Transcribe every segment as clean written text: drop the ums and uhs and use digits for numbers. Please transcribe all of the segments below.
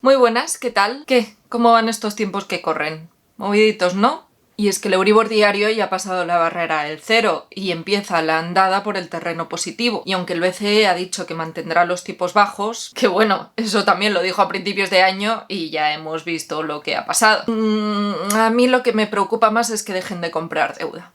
Muy buenas, ¿qué tal? ¿Qué? ¿Cómo van estos tiempos que corren? Moviditos, ¿no? Y es que el Euribor diario ya ha pasado la barrera del 0 y empieza la andada por el terreno positivo. Y aunque el BCE ha dicho que mantendrá los tipos bajos, que bueno, eso también lo dijo a principios de año y ya hemos visto lo que ha pasado. A mí lo que me preocupa más es que dejen de comprar deuda.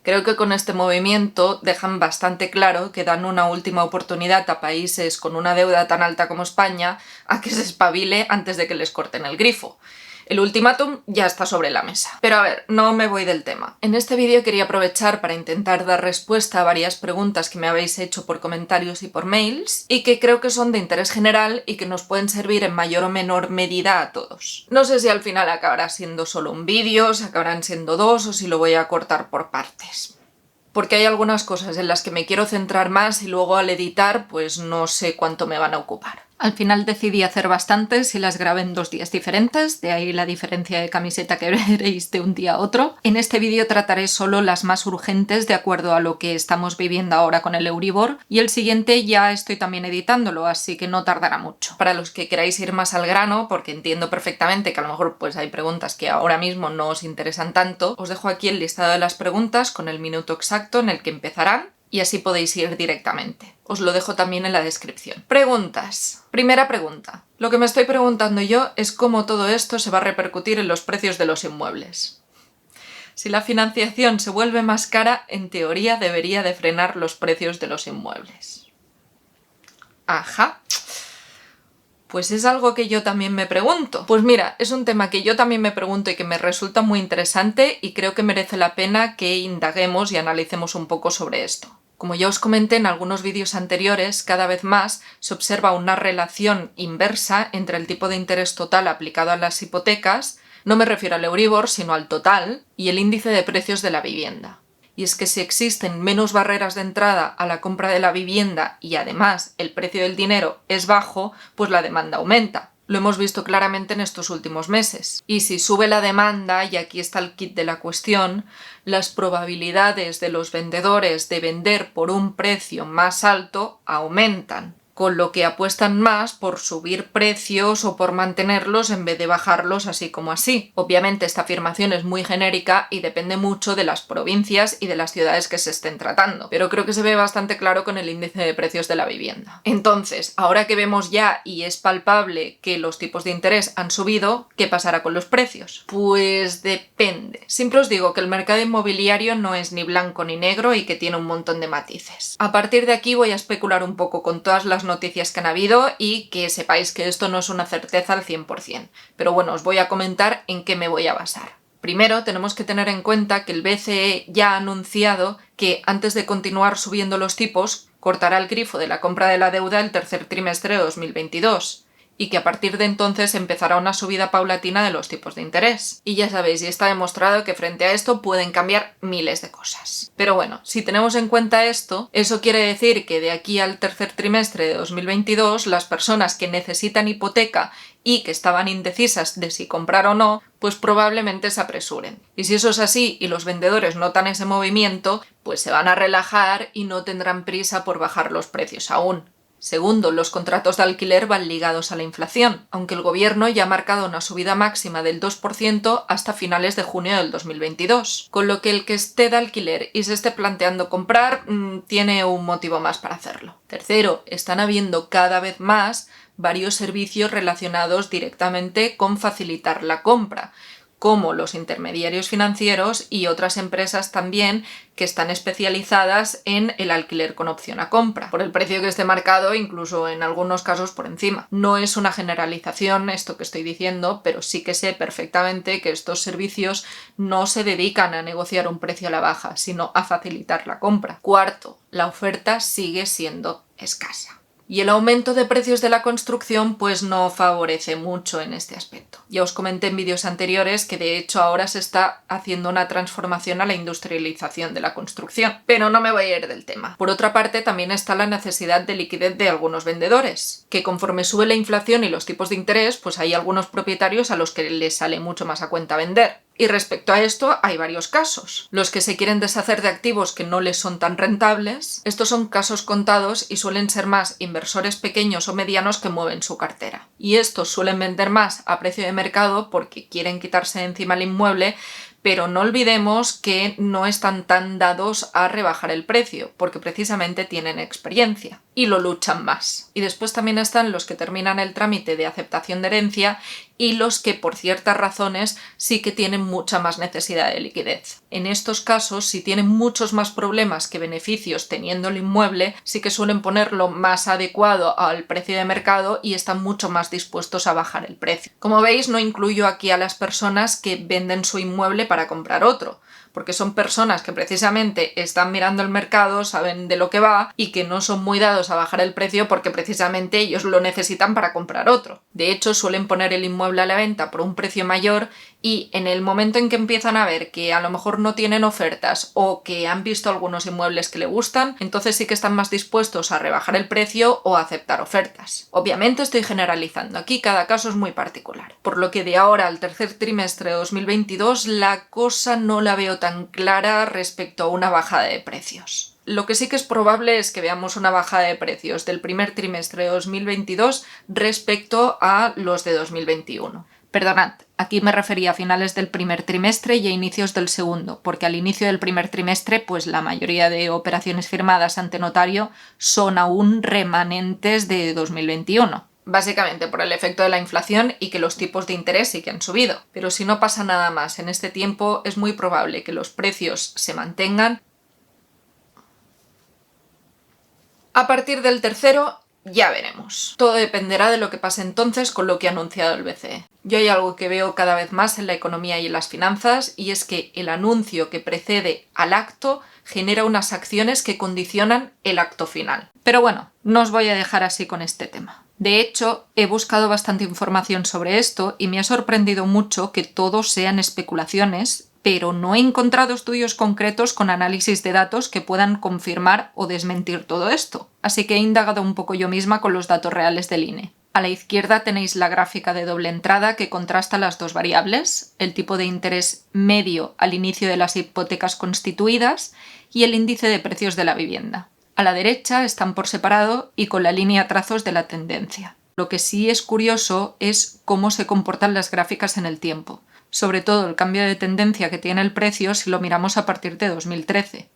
Creo que con este movimiento dejan bastante claro que dan una última oportunidad a países con una deuda tan alta como España a que se espabile antes de que les corten el grifo. El ultimátum ya está sobre la mesa. Pero a ver, no me voy del tema. En este vídeo quería aprovechar para intentar dar respuesta a varias preguntas que me habéis hecho por comentarios y por mails y que creo que son de interés general y que nos pueden servir en mayor o menor medida a todos. No sé si al final acabará siendo solo un vídeo, si acabarán siendo dos o si lo voy a cortar por partes. Porque hay algunas cosas en las que me quiero centrar más y luego al editar pues no sé cuánto me van a ocupar. Al final decidí hacer bastantes y las grabé en 2 días diferentes, de ahí la diferencia de camiseta que veréis de un día a otro. En este vídeo trataré solo las más urgentes de acuerdo a lo que estamos viviendo ahora con el Euribor y el siguiente ya estoy también editándolo, así que no tardará mucho. Para los que queráis ir más al grano, porque entiendo perfectamente que a lo mejor pues hay preguntas que ahora mismo no os interesan tanto, os dejo aquí el listado de las preguntas con el minuto exacto en el que empezarán y así podéis ir directamente. Os lo dejo también en la descripción. Preguntas. Primera pregunta. Lo que me estoy preguntando yo es cómo todo esto se va a repercutir en los precios de los inmuebles. Si la financiación se vuelve más cara, en teoría debería de frenar los precios de los inmuebles. Ajá. Pues es algo que yo también me pregunto. Pues mira, es un tema que yo también me pregunto y que me resulta muy interesante y creo que merece la pena que indaguemos y analicemos un poco sobre esto. Como ya os comenté en algunos vídeos anteriores, cada vez más se observa una relación inversa entre el tipo de interés total aplicado a las hipotecas, no me refiero al Euribor, sino al total, y el índice de precios de la vivienda. Y es que si existen menos barreras de entrada a la compra de la vivienda y además el precio del dinero es bajo, pues la demanda aumenta. Lo hemos visto claramente en estos últimos meses. Y si sube la demanda, y aquí está el kit de la cuestión, las probabilidades de los vendedores de vender por un precio más alto aumentan, con lo que apuestan más por subir precios o por mantenerlos en vez de bajarlos así como así. Obviamente esta afirmación es muy genérica y depende mucho de las provincias y de las ciudades que se estén tratando, pero creo que se ve bastante claro con el índice de precios de la vivienda. Entonces, ahora que vemos ya y es palpable que los tipos de interés han subido, ¿qué pasará con los precios? Pues depende. Siempre os digo que el mercado inmobiliario no es ni blanco ni negro y que tiene un montón de matices. A partir de aquí voy a especular un poco con todas las noticias que han habido y que sepáis que esto no es una certeza al 100%. Pero bueno, os voy a comentar en qué me voy a basar. Primero, tenemos que tener en cuenta que el BCE ya ha anunciado que antes de continuar subiendo los tipos, cortará el grifo de la compra de la deuda el tercer trimestre de 2022. Y que a partir de entonces empezará una subida paulatina de los tipos de interés. Y ya sabéis, y está demostrado que frente a esto pueden cambiar miles de cosas. Pero bueno, si tenemos en cuenta esto, eso quiere decir que de aquí al tercer trimestre de 2022, las personas que necesitan hipoteca y que estaban indecisas de si comprar o no, pues probablemente se apresuren. Y si eso es así y los vendedores notan ese movimiento, pues se van a relajar y no tendrán prisa por bajar los precios aún. Segundo, los contratos de alquiler van ligados a la inflación, aunque el gobierno ya ha marcado una subida máxima del 2% hasta finales de junio del 2022, con lo que el que esté de alquiler y se esté planteando comprar tiene un motivo más para hacerlo. Tercero, están habiendo cada vez más varios servicios relacionados directamente con facilitar la compra, como los intermediarios financieros y otras empresas también que están especializadas en el alquiler con opción a compra, por el precio que esté marcado, incluso en algunos casos por encima. No es una generalización esto que estoy diciendo, pero sí que sé perfectamente que estos servicios no se dedican a negociar un precio a la baja, sino a facilitar la compra. Cuarto, la oferta sigue siendo escasa. Y el aumento de precios de la construcción pues no favorece mucho en este aspecto. Ya os comenté en vídeos anteriores que de hecho ahora se está haciendo una transformación a la industrialización de la construcción, pero no me voy a ir del tema. Por otra parte también está la necesidad de liquidez de algunos vendedores, que conforme sube la inflación y los tipos de interés pues hay algunos propietarios a los que les sale mucho más a cuenta vender. Y respecto a esto hay varios casos. Los que se quieren deshacer de activos que no les son tan rentables, estos son casos contados y suelen ser más inversores pequeños o medianos que mueven su cartera. Y estos suelen vender más a precio de mercado porque quieren quitarse de encima el inmueble, pero no olvidemos que no están tan dados a rebajar el precio, porque precisamente tienen experiencia y lo luchan más. Y después también están los que terminan el trámite de aceptación de herencia y los que por ciertas razones sí que tienen mucha más necesidad de liquidez. En estos casos, si tienen muchos más problemas que beneficios teniendo el inmueble, sí que suelen ponerlo más adecuado al precio de mercado y están mucho más dispuestos a bajar el precio. Como veis, no incluyo aquí a las personas que venden su inmueble para comprar otro, porque son personas que precisamente están mirando el mercado, saben de lo que va y que no son muy dados a bajar el precio porque precisamente ellos lo necesitan para comprar otro. De hecho, suelen poner el inmueble a la venta por un precio mayor y en el momento en que empiezan a ver que a lo mejor no tienen ofertas o que han visto algunos inmuebles que le gustan, entonces sí que están más dispuestos a rebajar el precio o a aceptar ofertas. Obviamente estoy generalizando, aquí cada caso es muy particular. Por lo que de ahora al tercer trimestre de 2022 la cosa no la veo tan clara respecto a una bajada de precios. Lo que sí que es probable es que veamos una bajada de precios del primer trimestre de 2022 respecto a los de 2021. Perdonad, aquí me refería a finales del primer trimestre y a inicios del segundo, porque al inicio del primer trimestre, pues la mayoría de operaciones firmadas ante notario son aún remanentes de 2021. Básicamente por el efecto de la inflación y que los tipos de interés sí que han subido. Pero si no pasa nada más en este tiempo, es muy probable que los precios se mantengan. A partir del tercero, ya veremos. Todo dependerá de lo que pase entonces con lo que ha anunciado el BCE. Yo hay algo que veo cada vez más en la economía y en las finanzas, y es que el anuncio que precede al acto genera unas acciones que condicionan el acto final. Pero bueno, no os voy a dejar así con este tema. De hecho, he buscado bastante información sobre esto y me ha sorprendido mucho que todo sean especulaciones, pero no he encontrado estudios concretos con análisis de datos que puedan confirmar o desmentir todo esto. Así que he indagado un poco yo misma con los datos reales del INE. A la izquierda tenéis la gráfica de doble entrada que contrasta las dos variables, el tipo de interés medio al inicio de las hipotecas constituidas y el índice de precios de la vivienda. A la derecha están por separado y con la línea a trazos de la tendencia. Lo que sí es curioso es cómo se comportan las gráficas en el tiempo, sobre todo el cambio de tendencia que tiene el precio si lo miramos a partir de 2013.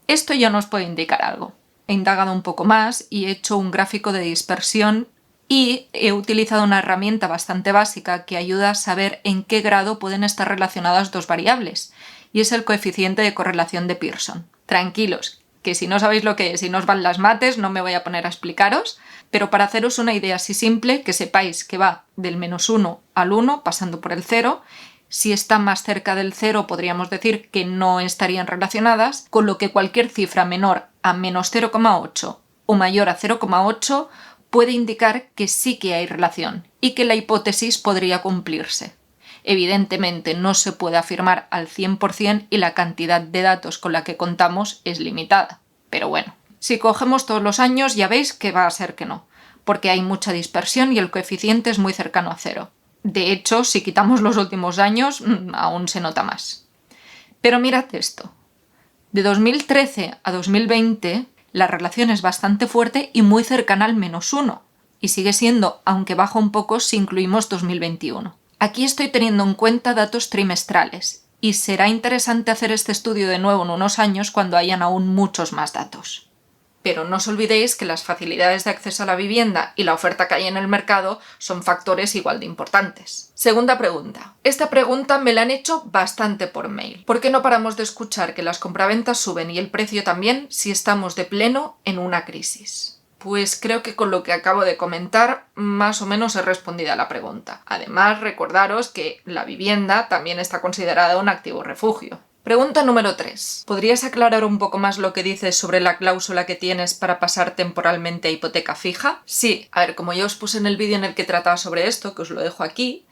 Esto ya nos puede indicar algo. He indagado un poco más y he hecho un gráfico de dispersión y he utilizado una herramienta bastante básica que ayuda a saber en qué grado pueden estar relacionadas dos variables, y es el coeficiente de correlación de Pearson. Tranquilos, que si no sabéis lo que es y no os van las mates, no me voy a poner a explicaros, pero para haceros una idea así simple, que sepáis que va del -1 al 1, pasando por el 0, si está más cerca del 0 podríamos decir que no estarían relacionadas, con lo que cualquier cifra menor a -0,8 o mayor a 0,8 puede indicar que sí que hay relación y que la hipótesis podría cumplirse. Evidentemente no se puede afirmar al 100% y la cantidad de datos con la que contamos es limitada. Pero bueno, si cogemos todos los años ya veis que va a ser que no, porque hay mucha dispersión y el coeficiente es muy cercano a 0. De hecho, si quitamos los últimos años, aún se nota más. Pero mirad esto. De 2013 a 2020, la relación es bastante fuerte y muy cercana al -1, y sigue siendo, aunque baja un poco si incluimos 2021. Aquí estoy teniendo en cuenta datos trimestrales, y será interesante hacer este estudio de nuevo en unos años cuando hayan aún muchos más datos. Pero no os olvidéis que las facilidades de acceso a la vivienda y la oferta que hay en el mercado son factores igual de importantes. Segunda pregunta. Esta pregunta me la han hecho bastante por mail. ¿Por qué no paramos de escuchar que las compraventas suben y el precio también si estamos de pleno en una crisis? Pues creo que con lo que acabo de comentar más o menos he respondido a la pregunta. Además, recordaros que la vivienda también está considerada un activo refugio. Pregunta número 3. ¿Podrías aclarar un poco más lo que dices sobre la cláusula que tienes para pasar temporalmente a hipoteca fija? Sí, a ver, como ya os puse en el vídeo en el que trataba sobre esto, que os lo dejo aquí,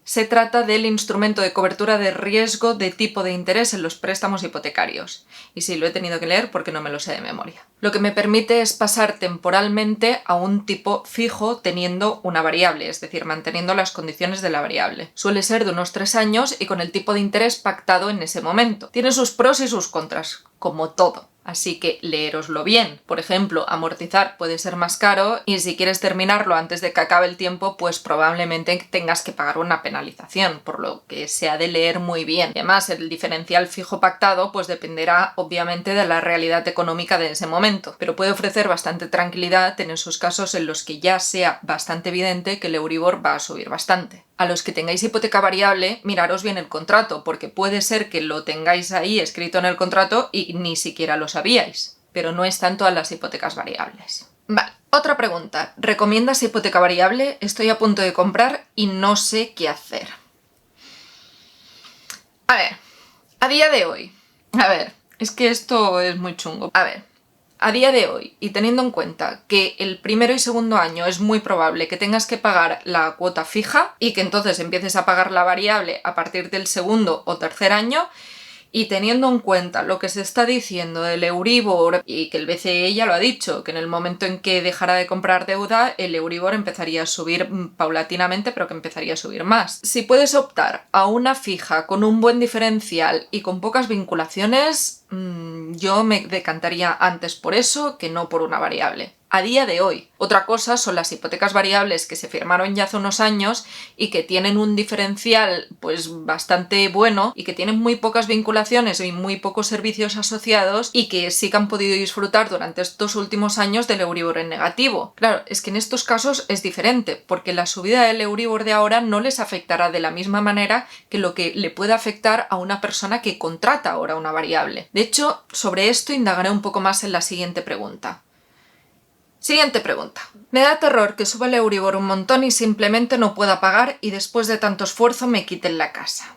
Se trata del instrumento de cobertura de riesgo de tipo de interés en los préstamos hipotecarios. Y sí, lo he tenido que leer porque no me lo sé de memoria. Lo que me permite es pasar temporalmente a un tipo fijo teniendo una variable, es decir, manteniendo las condiciones de la variable. Suele ser de unos 3 años y con el tipo de interés pactado en ese momento. Tiene sus pros y sus contras, como todo. Así que leéroslo bien. Por ejemplo, amortizar puede ser más caro y si quieres terminarlo antes de que acabe el tiempo, pues probablemente tengas que pagar una penalización, por lo que se ha de leer muy bien. Además, el diferencial fijo pactado pues dependerá obviamente de la realidad económica de ese momento, pero puede ofrecer bastante tranquilidad en esos casos en los que ya sea bastante evidente que el Euribor va a subir bastante. A los que tengáis hipoteca variable, miraros bien el contrato, porque puede ser que lo tengáis ahí escrito en el contrato y ni siquiera lo sabíais, pero no están todas las hipotecas variables. Vale, otra pregunta. ¿Recomiendas hipoteca variable? Estoy a punto de comprar y no sé qué hacer. A ver, a día de hoy... es que esto es muy chungo. A día de hoy, y teniendo en cuenta que el primero y segundo año es muy probable que tengas que pagar la cuota fija y que entonces empieces a pagar la variable a partir del segundo o tercer año, y teniendo en cuenta lo que se está diciendo del Euribor y que el BCE ya lo ha dicho, que en el momento en que dejara de comprar deuda, el Euribor empezaría a subir paulatinamente, pero que empezaría a subir más. Si puedes optar a una fija con un buen diferencial y con pocas vinculaciones, yo me decantaría antes por eso que no por una variable. A día de hoy. Otra cosa son las hipotecas variables que se firmaron ya hace unos años y que tienen un diferencial pues bastante bueno y que tienen muy pocas vinculaciones y muy pocos servicios asociados y que sí que han podido disfrutar durante estos últimos años del Euribor en negativo. Claro, es que en estos casos es diferente, porque la subida del Euribor de ahora no les afectará de la misma manera que lo que le puede afectar a una persona que contrata ahora una variable. De hecho, sobre esto indagaré un poco más en la siguiente pregunta. Siguiente pregunta. Me da terror que suba el Euribor un montón y simplemente no pueda pagar y después de tanto esfuerzo me quiten la casa.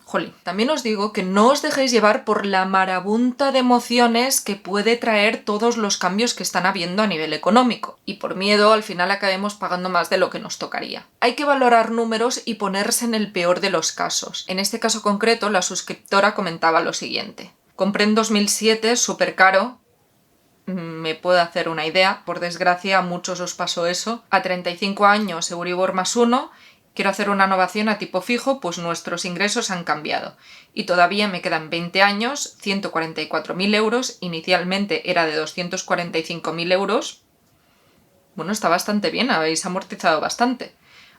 Jolín, también os digo que no os dejéis llevar por la marabunta de emociones que puede traer todos los cambios que están habiendo a nivel económico. Y por miedo al final acabemos pagando más de lo que nos tocaría. Hay que valorar números y ponerse en el peor de los casos. En este caso concreto, la suscriptora comentaba lo siguiente. Compré en 2007, súper caro. Me puedo hacer una idea, por desgracia a muchos os pasó eso. A 35 años Euribor más 1, quiero hacer una innovación a tipo fijo, pues nuestros ingresos han cambiado. Y todavía me quedan 20 años, 144.000 euros, inicialmente era de 245.000 euros. Bueno, está bastante bien, habéis amortizado bastante.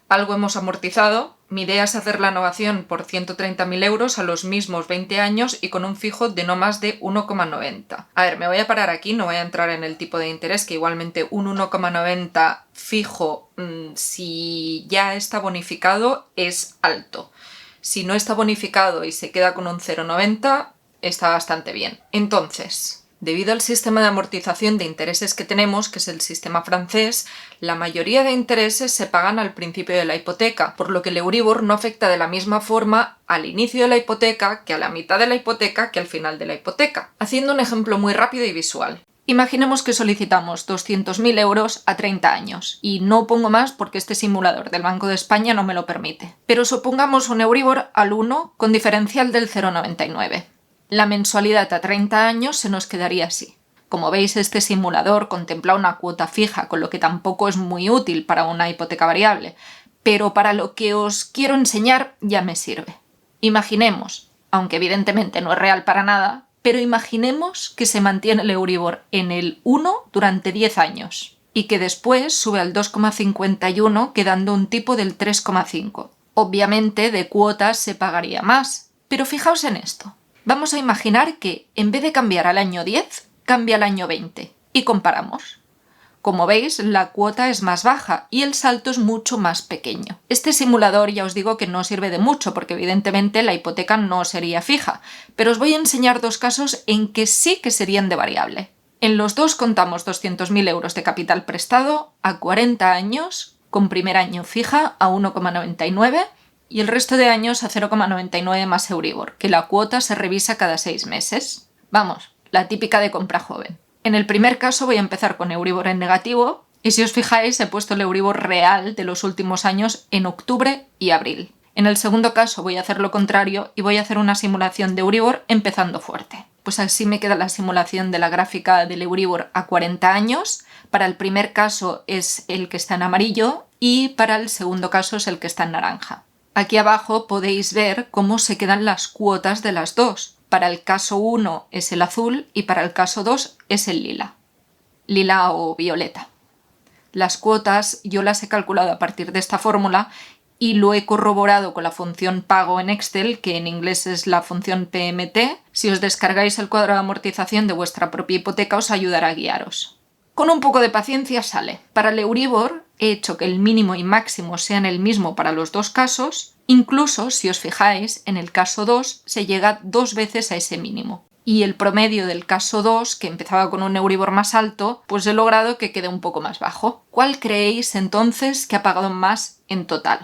Algo hemos amortizado. Mi idea es hacer la innovación por 130.000 euros a los mismos 20 años y con un fijo de no más de 1,90. A ver, me voy a parar aquí, no voy a entrar en el tipo de interés, que igualmente un 1,90 fijo, si ya está bonificado, es alto. Si no está bonificado y se queda con un 0,90, está bastante bien. Entonces, debido al sistema de amortización de intereses que tenemos, que es el sistema francés, la mayoría de intereses se pagan al principio de la hipoteca, por lo que el Euribor no afecta de la misma forma al inicio de la hipoteca, que a la mitad de la hipoteca, que al final de la hipoteca. Haciendo un ejemplo muy rápido y visual. Imaginemos que solicitamos 200.000 euros a 30 años, y no pongo más porque este simulador del Banco de España no me lo permite. Pero supongamos un Euribor al 1 con diferencial del 0,99. La mensualidad a 30 años se nos quedaría así. Como veis, este simulador contempla una cuota fija, con lo que tampoco es muy útil para una hipoteca variable, pero para lo que os quiero enseñar ya me sirve. Imaginemos, aunque evidentemente no es real para nada, pero imaginemos que se mantiene el Euribor en el 1 durante 10 años y que después sube al 2,51 quedando un tipo del 3,5. Obviamente de cuotas se pagaría más, pero fijaos en esto. Vamos a imaginar que, en vez de cambiar al año 10, cambia al año 20. Y comparamos. Como veis, la cuota es más baja y el salto es mucho más pequeño. Este simulador ya os digo que no sirve de mucho porque evidentemente la hipoteca no sería fija, pero os voy a enseñar dos casos en que sí que serían de variable. En los dos contamos 200.000 euros de capital prestado a 40 años, con primer año fija a 1,99 y el resto de años a 0,99 más Euribor, que la cuota se revisa cada 6 meses. Vamos, la típica de compra joven. En el primer caso voy a empezar con Euribor en negativo y si os fijáis he puesto el Euribor real de los últimos años en octubre y abril. En el segundo caso voy a hacer lo contrario y voy a hacer una simulación de Euribor empezando fuerte. Pues así me queda la simulación de la gráfica del Euribor a 40 años. Para el primer caso es el que está en amarillo y para el segundo caso es el que está en naranja. Aquí abajo podéis ver cómo se quedan las cuotas de las dos. Para el caso 1 es el azul y para el caso 2 es el lila. Lila o violeta. Las cuotas yo las he calculado a partir de esta fórmula y lo he corroborado con la función pago en Excel, que en inglés es la función PMT. Si os descargáis el cuadro de amortización de vuestra propia hipoteca os ayudará a guiaros. Con un poco de paciencia sale. Para el Euribor he hecho que el mínimo y máximo sean el mismo para los dos casos. Incluso, si os fijáis, en el caso 2 se llega 2 veces a ese mínimo. Y el promedio del caso 2, que empezaba con un Euribor más alto, pues he logrado que quede un poco más bajo. ¿Cuál creéis entonces que ha pagado más en total?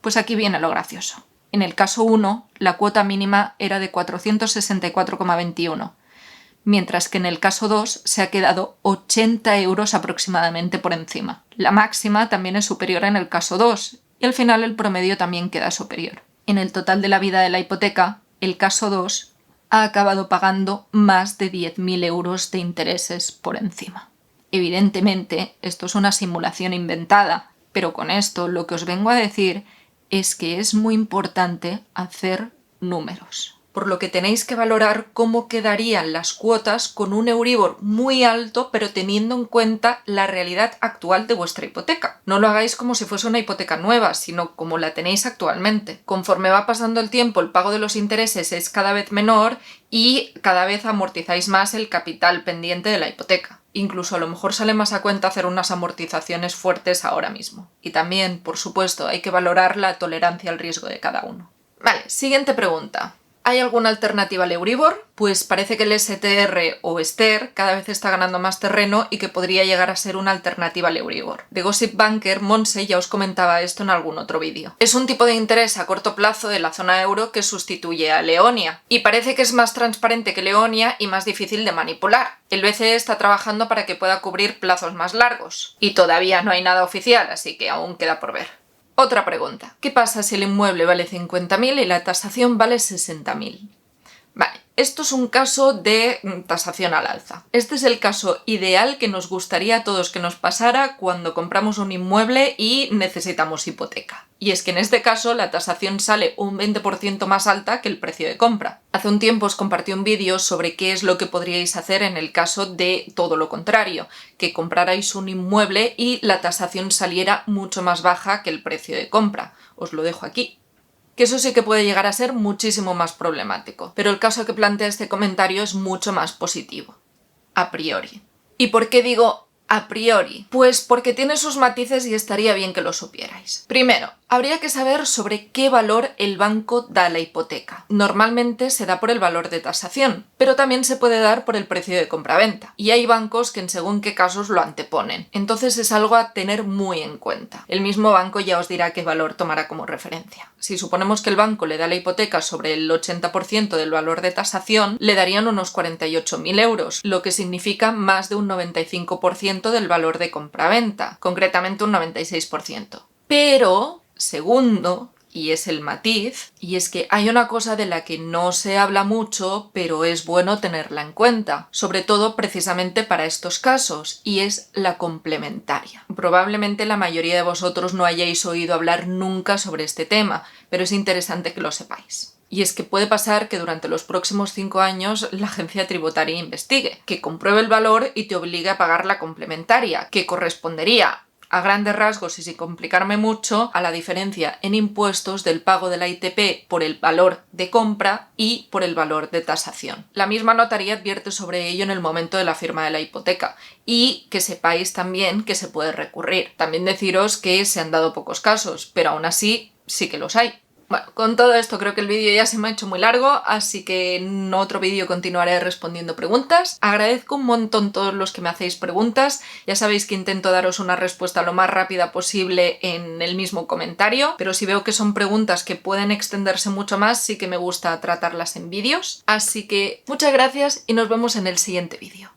Pues aquí viene lo gracioso. En el caso 1, la cuota mínima era de 464,21, mientras que en el caso 2 se ha quedado 80 euros aproximadamente por encima. La máxima también es superior en el caso 2 y al final el promedio también queda superior. En el total de la vida de la hipoteca, el caso 2 ha acabado pagando más de 10.000 euros de intereses por encima. Evidentemente, esto es una simulación inventada, pero con esto lo que os vengo a decir es que es muy importante hacer números. Por lo que tenéis que valorar cómo quedarían las cuotas con un Euribor muy alto, pero teniendo en cuenta la realidad actual de vuestra hipoteca. No lo hagáis como si fuese una hipoteca nueva, sino como la tenéis actualmente. Conforme va pasando el tiempo, el pago de los intereses es cada vez menor y cada vez amortizáis más el capital pendiente de la hipoteca. Incluso a lo mejor sale más a cuenta hacer unas amortizaciones fuertes ahora mismo. Y también, por supuesto, hay que valorar la tolerancia al riesgo de cada uno. Vale, siguiente pregunta. ¿Hay alguna alternativa al Euribor? Pues parece que el STR o STER cada vez está ganando más terreno y que podría llegar a ser una alternativa al Euribor. De Gossip Banker, Monse ya os comentaba esto en algún otro vídeo. Es un tipo de interés a corto plazo de la zona euro que sustituye a Leonia y parece que es más transparente que Leonia y más difícil de manipular. El BCE está trabajando para que pueda cubrir plazos más largos y todavía no hay nada oficial, así que aún queda por ver. Otra pregunta. ¿Qué pasa si el inmueble vale 50.000 y la tasación vale 60.000? Vale, esto es un caso de tasación al alza. Este es el caso ideal que nos gustaría a todos que nos pasara cuando compramos un inmueble y necesitamos hipoteca. Y es que en este caso la tasación sale un 20% más alta que el precio de compra. Hace un tiempo os compartí un vídeo sobre qué es lo que podríais hacer en el caso de todo lo contrario, que comprarais un inmueble y la tasación saliera mucho más baja que el precio de compra. Os lo dejo aquí. Que eso sí que puede llegar a ser muchísimo más problemático, pero el caso que plantea este comentario es mucho más positivo, a priori. ¿Y por qué digo a priori? Pues porque tiene sus matices y estaría bien que lo supierais. Primero, habría que saber sobre qué valor el banco da a la hipoteca. Normalmente se da por el valor de tasación, pero también se puede dar por el precio de compraventa. Y hay bancos que en según qué casos lo anteponen. Entonces es algo a tener muy en cuenta. El mismo banco ya os dirá qué valor tomará como referencia. Si suponemos que el banco le da la hipoteca sobre el 80% del valor de tasación, le darían unos 48.000 euros, lo que significa más de un 95% del valor de compraventa, concretamente un 96%. Pero segundo, y es el matiz, y es que hay una cosa de la que no se habla mucho, pero es bueno tenerla en cuenta, sobre todo precisamente para estos casos, y es la complementaria. Probablemente la mayoría de vosotros no hayáis oído hablar nunca sobre este tema, pero es interesante que lo sepáis. Y es que puede pasar que durante los próximos 5 años la agencia tributaria investigue, que compruebe el valor y te obligue a pagar la complementaria, que correspondería a grandes rasgos y sin complicarme mucho, a la diferencia en impuestos del pago de la ITP por el valor de compra y por el valor de tasación. La misma notaría advierte sobre ello en el momento de la firma de la hipoteca y que sepáis también que se puede recurrir. También deciros que se han dado pocos casos, pero aún así sí que los hay. Bueno, con todo esto creo que el vídeo ya se me ha hecho muy largo, así que en otro vídeo continuaré respondiendo preguntas. Agradezco un montón todos los que me hacéis preguntas, ya sabéis que intento daros una respuesta lo más rápida posible en el mismo comentario, pero si veo que son preguntas que pueden extenderse mucho más, sí que me gusta tratarlas en vídeos. Así que muchas gracias y nos vemos en el siguiente vídeo.